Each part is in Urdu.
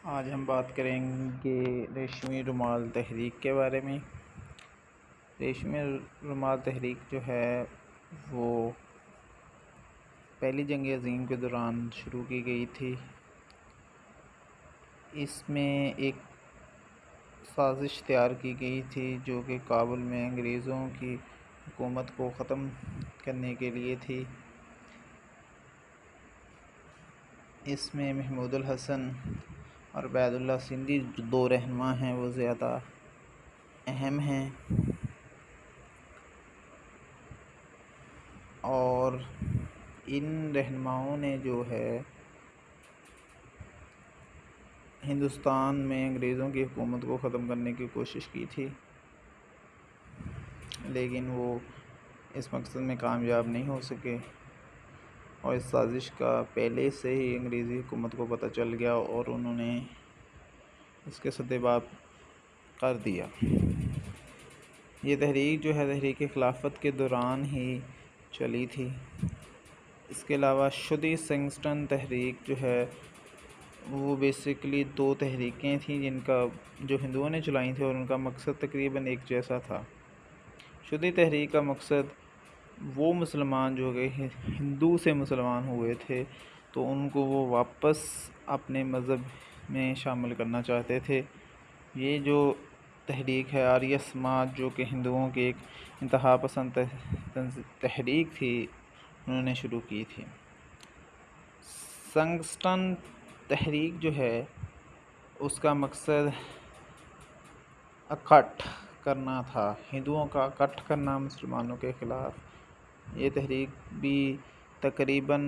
آج ہم بات کریں گے ریشمی رومال تحریک کے بارے میں۔ ریشمی رومال تحریک جو ہے وہ پہلی جنگ عظیم کے دوران شروع کی گئی تھی۔ اس میں ایک سازش تیار کی گئی تھی جو کہ کابل میں انگریزوں کی حکومت کو ختم کرنے کے لیے تھی۔ اس میں محمود الحسن اور عبید اللہ سندھی جو دو رہنما ہیں وہ زیادہ اہم ہیں، اور ان رہنماؤں نے جو ہے ہندوستان میں انگریزوں کی حکومت کو ختم کرنے کی کوشش کی تھی، لیکن وہ اس مقصد میں کامیاب نہیں ہو سکے، اور اس سازش کا پہلے سے ہی انگریزی حکومت کو پتہ چل گیا اور انہوں نے اس کے سدباب کر دیا۔ یہ تحریک جو ہے تحریک خلافت کے دوران ہی چلی تھی۔ اس کے علاوہ شدی سنگسٹن تحریک جو ہے وہ بیسیکلی دو تحریکیں تھیں جن کا جو ہندوؤں نے چلائی تھیں، اور ان کا مقصد تقریباً ایک جیسا تھا۔ شدی تحریک کا مقصد وہ مسلمان جو کہ ہندو سے مسلمان ہوئے تھے تو ان کو وہ واپس اپنے مذہب میں شامل کرنا چاہتے تھے۔ یہ جو تحریک ہے آریہ سماج جو کہ ہندوؤں کی ایک انتہا پسند تحریک تھی، انہوں نے شروع کی تھی۔ سنگسٹن تحریک جو ہے اس کا مقصد اکٹھ کرنا تھا، ہندوؤں کا اکٹھ کرنا مسلمانوں کے خلاف۔ یہ تحریک بھی تقریباً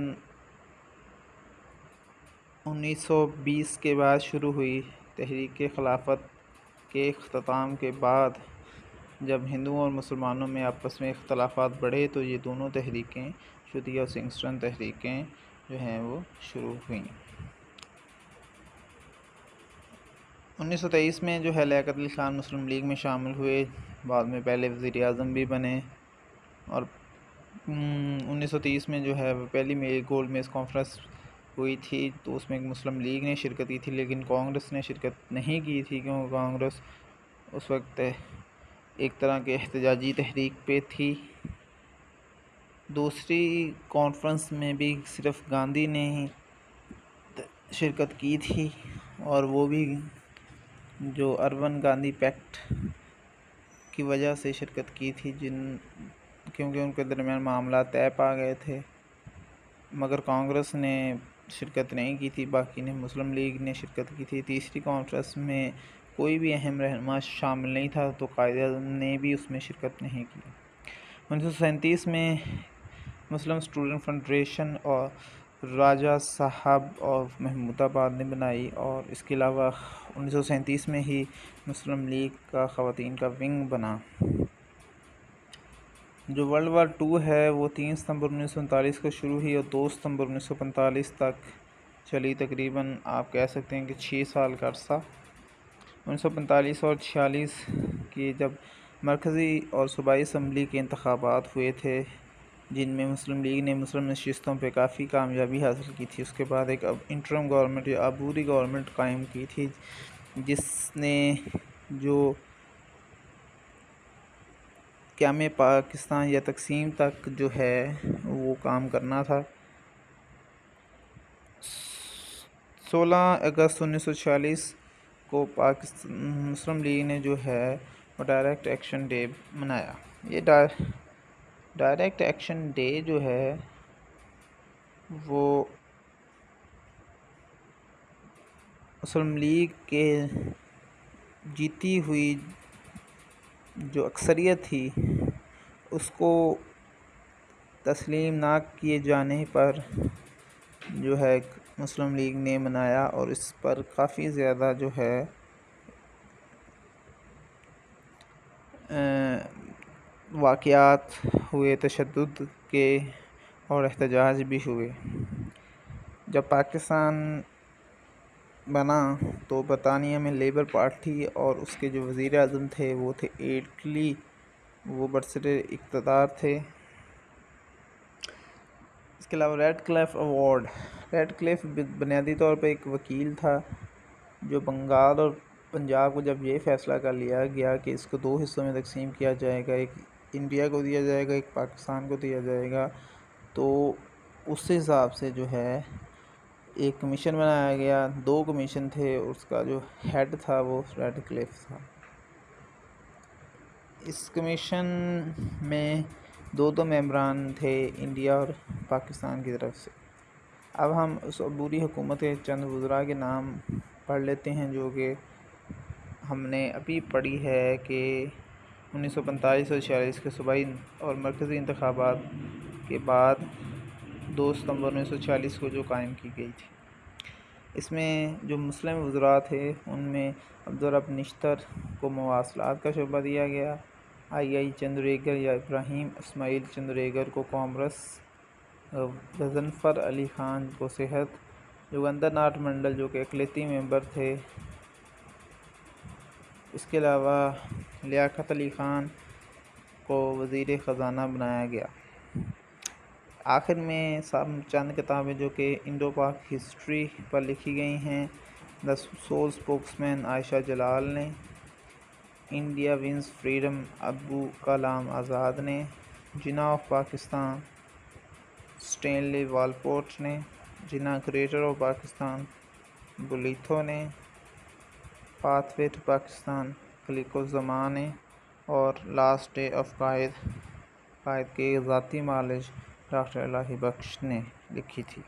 1920 کے بعد شروع ہوئی۔ تحریک خلافت کے اختتام کے بعد جب ہندوؤں اور مسلمانوں میں آپس میں اختلافات بڑھے تو یہ دونوں تحریکیں شدی اور سنگسٹن تحریکیں جو ہیں وہ شروع ہوئیں۔ 1923 میں جو ہے لیاقت علی خان مسلم لیگ میں شامل ہوئے، بعد میں پہلے وزیر اعظم بھی بنے، اور 1930 میں جو ہے پہلی گولڈ میز کانفرنس ہوئی تھی تو اس میں مسلم لیگ نے شرکت کی تھی، لیکن کانگریس نے شرکت نہیں کی تھی کیونکہ کانگریس اس وقت ایک طرح کے احتجاجی تحریک پہ تھی۔ دوسری کانفرنس میں بھی صرف گاندھی نے ہی شرکت کی تھی، اور وہ بھی جو ارون گاندھی پیکٹ کی وجہ سے شرکت کی تھی، کیونکہ ان کے درمیان معاملات طے پا گئے تھے، مگر کانگریس نے شرکت نہیں کی تھی، باقی نے مسلم لیگ نے شرکت کی تھی۔ تیسری کانفرنس میں کوئی بھی اہم رہنما شامل نہیں تھا تو قائد اعظم نے بھی اس میں شرکت نہیں کی۔ 1937 میں مسلم اسٹوڈنٹ فیڈریشن اور راجہ صاحب اور محمود آباد نے بنائی، اور اس کے علاوہ 1937 میں ہی مسلم لیگ کا خواتین کا ونگ بنا۔ جو ورلڈ وار 2 ہے وہ 3 ستمبر 1939 کو شروع ہوئی اور 2 ستمبر 1945 تک چلی، تقریباً آپ کہہ سکتے ہیں کہ 6 سال کا عرصہ۔ 1945 اور 46 کی جب مرکزی اور صوبائی اسمبلی کے انتخابات ہوئے تھے جن میں مسلم لیگ نے مسلم نشستوں پہ کافی کامیابی حاصل کی تھی، اس کے بعد ایک انٹرم گورنمنٹ یا عبوری گورنمنٹ قائم کی تھی جس نے جو قیام پاکستان یا تقسیم تک جو ہے وہ کام کرنا تھا۔ 16 اگست 1946 کو مسلم لیگ نے جو ہے وہ ڈائریکٹ ایکشن ڈے منایا۔ یہ ڈائریکٹ ایکشن ڈے جو ہے وہ مسلم لیگ کے جیتی ہوئی جو اکثریت تھی اس کو تسلیم نہ کیے جانے پر جو ہے مسلم لیگ نے منایا، اور اس پر کافی زیادہ جو ہے واقعات ہوئے تشدد کے اور احتجاج بھی ہوئے۔ جب پاکستان بنا تو برطانیہ میں لیبر پارٹی اور اس کے جو وزیر اعظم تھے وہ تھے ایٹلی، وہ برسر اقتدار تھے۔ اس کے علاوہ Radcliffe award, Radcliffe بنیادی طور پہ ایک وکیل تھا جو بنگال اور پنجاب کو جب یہ فیصلہ کر لیا گیا کہ اس کو 2 حصوں میں تقسیم کیا جائے گا، ایک انڈیا کو دیا جائے گا، ایک پاکستان کو دیا جائے گا، تو اس حساب سے جو ہے ایک کمیشن بنایا گیا. 2 کمیشن تھے، اس کا جو ہیڈ تھا وہ ریڈ کلف تھا. اس کمیشن میں 2 ممبران تھے انڈیا اور پاکستان کی طرف سے. اب ہم اس عبوری حکومت کے چند وزراء کے نام پڑھ لیتے ہیں جو کہ ہم نے ابھی پڑھی ہے کہ 1945 اور 46 کے صوبائی اور مرکزی انتخابات کے بعد 2 ستمبر 1946 کو جو قائم کی گئی تھی. اس میں جو مسلم وزراء تھے ان میں عبدالرب نشتر کو مواصلات کا شعبہ دیا گیا، آئی چندریگر یا ابراہیم اسماعیل چندریگر کو کامرس، غضنفر علی خان کو صحت، یوگندر ناتھ منڈل جو کہ اقلیتی ممبر تھے. اس کے علاوہ لیاقت علی خان کو وزیر خزانہ بنایا گیا. آخر میں چند کتابیں جو کہ انڈو پاک ہسٹری پر لکھی گئی ہیں، دا سول اسپوکس مین عائشہ جلال نے، انڈیا ونز فریڈم ابو کلام آزاد نے، جناح آف پاکستان اسٹینلی والپورٹ نے، جناح کریٹر آف پاکستان بولیتھو نے، پاتھ وے ٹو پاکستان کلیکو زمان نے، اور لاسٹ ڈے آف قائد کے ذاتی معالج ڈاکٹر الہی بخش نے لکھی تھی.